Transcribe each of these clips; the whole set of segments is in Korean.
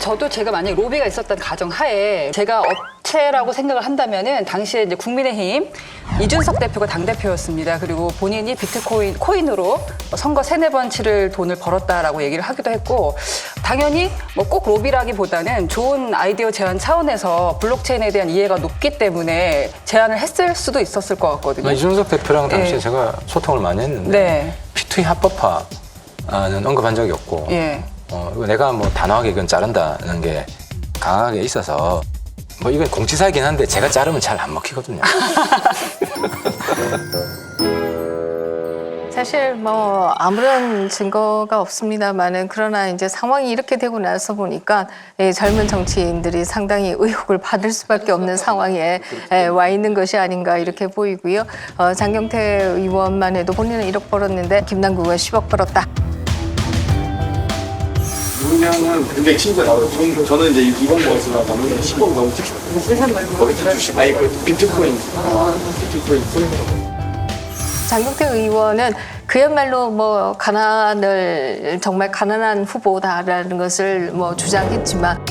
저도 제가 만약에 로비가 있었던 가정하에 제가 업체라고 생각을 한다면은 당시에 이제 국민의힘 이준석 대표가 당대표였습니다. 그리고 본인이 코인으로 선거 3-4번 치를 돈을 벌었다라고 얘기를 하기도 했고, 당연히 뭐 꼭 로비라기보다는 좋은 아이디어 제안 차원에서 블록체인에 대한 이해가 높기 때문에 제안을 했을 수도 있었을 것 같거든요. 이준석 대표랑 당시에 제가 소통을 많이 했는데 네. P2E 합법화는 언급한 적이 없고 예. 내가 뭐 단호하게 이건 자른다는 게 강하게 있어서 뭐 이건 공치사이긴 한데 제가 자르면 잘 안 먹히거든요. 사실 뭐 아무런 증거가 없습니다만은, 그러나 이제 상황이 이렇게 되고 나서 보니까 젊은 정치인들이 상당히 의혹을 받을 수밖에 없는 상황에 와 있는 것이 아닌가 이렇게 보이고요. 장경태 의원만 해도 본인은 1억 벌었는데 김남국은 10억 벌었다. 물량은 굉장히 친절하고 저는 이제 이번 거에서 남는 10억 넘게 거기 주시고 아니 그 비트코인 장경태 의원은 그야말로 뭐 정말 가난한 후보다라는 것을 뭐 주장했지만,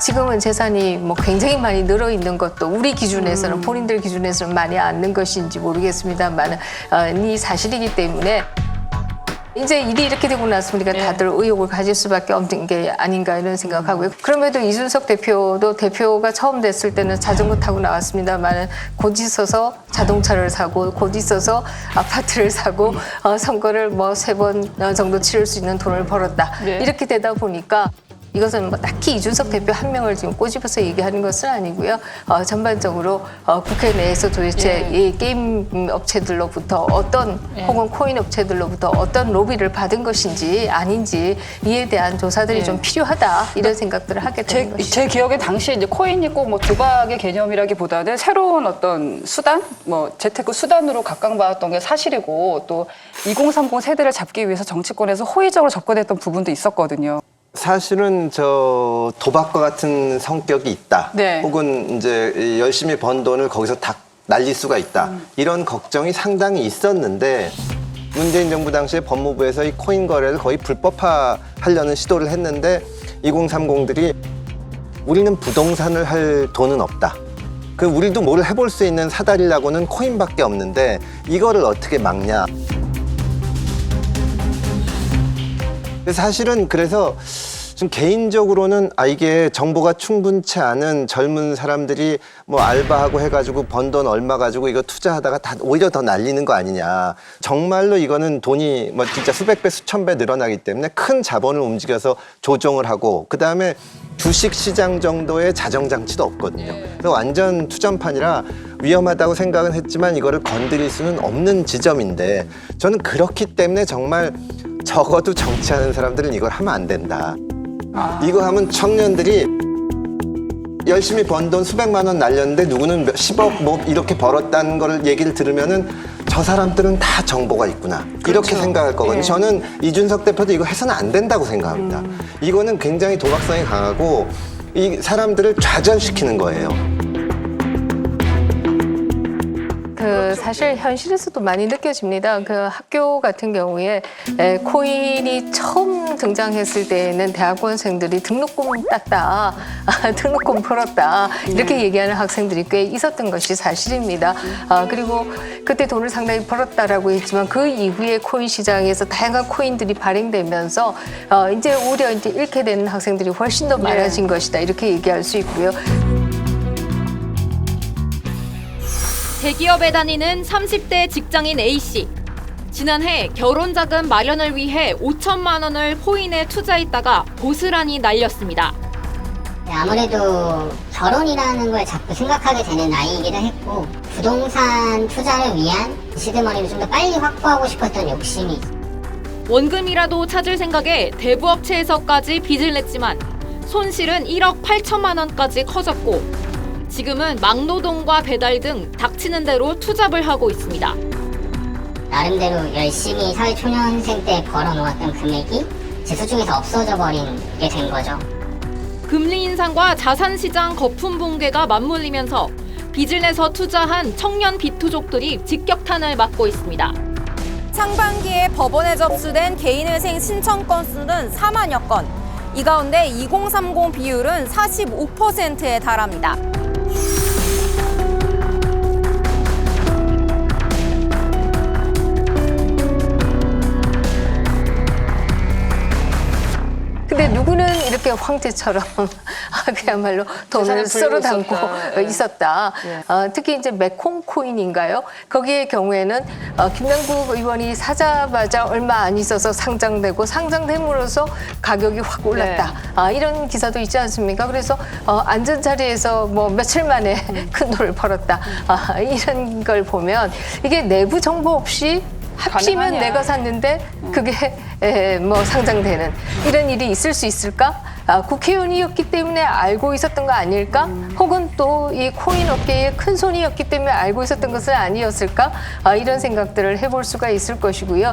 지금은 재산이 뭐 굉장히 많이 늘어 있는 것도 우리 기준에서는, 본인들 기준에서는 많이 않는 것인지 모르겠습니다만 이 사실이기 때문에 이제 일이 이렇게 되고 났으니까 다들 의혹을 가질 수밖에 없는 게 아닌가 이런 생각하고요. 그럼에도 이준석 대표가 처음 됐을 때는 자전거 타고 나왔습니다만 곧 있어서 자동차를 사고 곧 있어서 아파트를 사고 선거를 뭐 3번 정도 치를 수 있는 돈을 벌었다. 네. 이렇게 되다 보니까 이것은 뭐 딱히 이준석 대표 한 명을 지금 꼬집어서 얘기하는 것은 아니고요. 전반적으로 국회 내에서 도대체 이 게임 업체들로부터 혹은 코인 업체들로부터 어떤 로비를 받은 것인지 아닌지 이에 대한 조사들이 좀 필요하다 이런 생각들을 하게 되는 것이죠. 제 기억에 당시에 이제 코인이 꼭 뭐 도박의 개념이라기보다는 새로운 어떤 수단, 뭐 재테크 수단으로 각광받았던 게 사실이고, 또 2030 세대를 잡기 위해서 정치권에서 호의적으로 접근했던 부분도 있었거든요. 사실은 저 도박과 같은 성격이 있다. 네. 혹은 이제 열심히 번 돈을 거기서 다 날릴 수가 있다. 이런 걱정이 상당히 있었는데, 문재인 정부 당시에 법무부에서 이 코인 거래를 거의 불법화하려는 시도를 했는데 2030들이 우리는 부동산을 할 돈은 없다. 우리도 뭘 해볼 수 있는 사다리라고는 코인밖에 없는데 이거를 어떻게 막냐. 사실은 그래서 좀 개인적으로는 이게 정보가 충분치 않은 젊은 사람들이 뭐 알바하고 해가지고 번 돈 얼마 가지고 이거 투자하다가 다 오히려 더 날리는 거 아니냐. 정말로 이거는 돈이 뭐 진짜 수백 배, 수천 배 늘어나기 때문에 큰 자본을 움직여서 조정을 하고, 그 다음에 주식 시장 정도의 자정장치도 없거든요. 그래서 완전 투전판이라 위험하다고 생각은 했지만 이거를 건드릴 수는 없는 지점인데, 저는 그렇기 때문에 정말 적어도 정치하는 사람들은 이걸 하면 안 된다. 이거 하면 청년들이 열심히 번 돈 수백만 원 날렸는데 누구는 10억 뭐 이렇게 벌었다는 걸 얘기를 들으면은 저 사람들은 다 정보가 있구나. 이렇게 생각할 거거든요. 저는 이준석 대표도 이거 해서는 안 된다고 생각합니다. 이거는 굉장히 도박성이 강하고 이 사람들을 좌절시키는 거예요. 사실 현실에서도 많이 느껴집니다. 학교 같은 경우에 코인이 처음 등장했을 때에는 대학원생들이 등록금 땄다, 등록금 풀었다 이렇게 얘기하는 학생들이 꽤 있었던 것이 사실입니다. 그리고 그때 돈을 상당히 벌었다라고 했지만 그 이후에 코인 시장에서 다양한 코인들이 발행되면서 이제 오히려 이제 잃게 되는 학생들이 훨씬 더 많아진 것이다 이렇게 얘기할 수 있고요. 대기업에 다니는 30대 직장인 A씨. 지난해 결혼자금 마련을 위해 5천만 원을 코인에 투자했다가 고스란히 날렸습니다. 아무래도 결혼이라는 걸 자꾸 생각하게 되는 나이이기도 했고, 부동산 투자를 위한 시드머니를 좀 더 빨리 확보하고 싶었던 욕심이 있어요. 원금이라도 찾을 생각에 대부업체에서까지 빚을 냈지만 손실은 1억 8천만 원까지 커졌고, 지금은 막노동과 배달 등 닥치는 대로 투잡을 하고 있습니다. 나름대로 열심히 사회초년생 때 벌어놓았던 금액이 제 수중에서 없어져 버린 게 된 거죠. 금리 인상과 자산 시장 거품 붕괴가 맞물리면서 빚을 내서 투자한 청년 빚투족들이 직격탄을 맞고 있습니다. 상반기에 법원에 접수된 개인회생 신청 건수는 4만여 건. 이 가운데 2030 비율은 45%에 달합니다. 근데 누구는 이렇게 황제처럼 그야말로 돈을 재산을 썰어 담고 불리고 있었다. 예. 특히 이제 메콩 코인인가요? 거기의 경우에는 김남국 의원이 사자마자 얼마 안 있어서 상장되고 상장됨으로써 가격이 확 올랐다. 이런 기사도 있지 않습니까? 그래서 앉은 자리에서 뭐 며칠 만에 큰 돈을 벌었다. 이런 걸 보면 이게 내부 정보 없이 합치면 가능하냐. 내가 샀는데 그게 뭐 상장되는 이런 일이 있을 수 있을까? 국회의원이었기 때문에 알고 있었던 거 아닐까? 혹은 또 이 코인 업계의 큰 손이었기 때문에 알고 있었던 것은 아니었을까? 이런 생각들을 해볼 수가 있을 것이고요.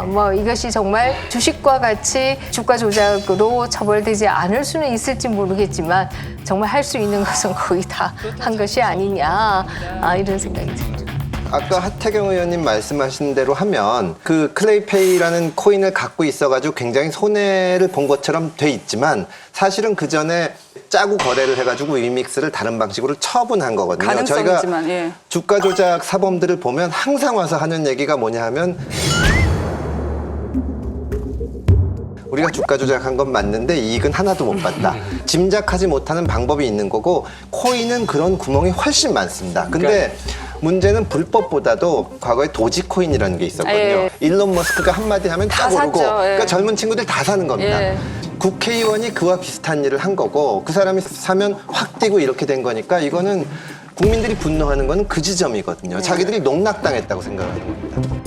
뭐 이것이 정말 주식과 같이 주가 조작으로 처벌되지 않을 수는 있을지 모르겠지만 정말 할 수 있는 것은 거의 다 한 것이 아니냐 이런 생각이 듭니다. 아까 하태경 의원님 말씀하신 대로 하면 그 클레이페이라는 코인을 갖고 있어가지고 굉장히 손해를 본 것처럼 돼 있지만 사실은 그 전에 짜고 거래를 해가지고 위믹스를 다른 방식으로 처분한 거거든요. 가능성이 저희가 있지만, 예. 주가 조작 사범들을 보면 항상 와서 하는 얘기가 뭐냐 하면 우리가 주가 조작한 건 맞는데 이익은 하나도 못 봤다. 짐작하지 못하는 방법이 있는 거고 코인은 그런 구멍이 훨씬 많습니다. 근데 문제는 불법보다도 과거에 도지코인이라는 게 있었거든요. 예. 일론 머스크가 한마디 하면 딱 다 오르고 샀죠. 예. 그러니까 젊은 친구들 다 사는 겁니다. 예. 국회의원이 그와 비슷한 일을 한 거고 그 사람이 사면 확 뛰고 이렇게 된 거니까 이거는 국민들이 분노하는 건 그 지점이거든요. 자기들이 농락당했다고 생각하는 겁니다.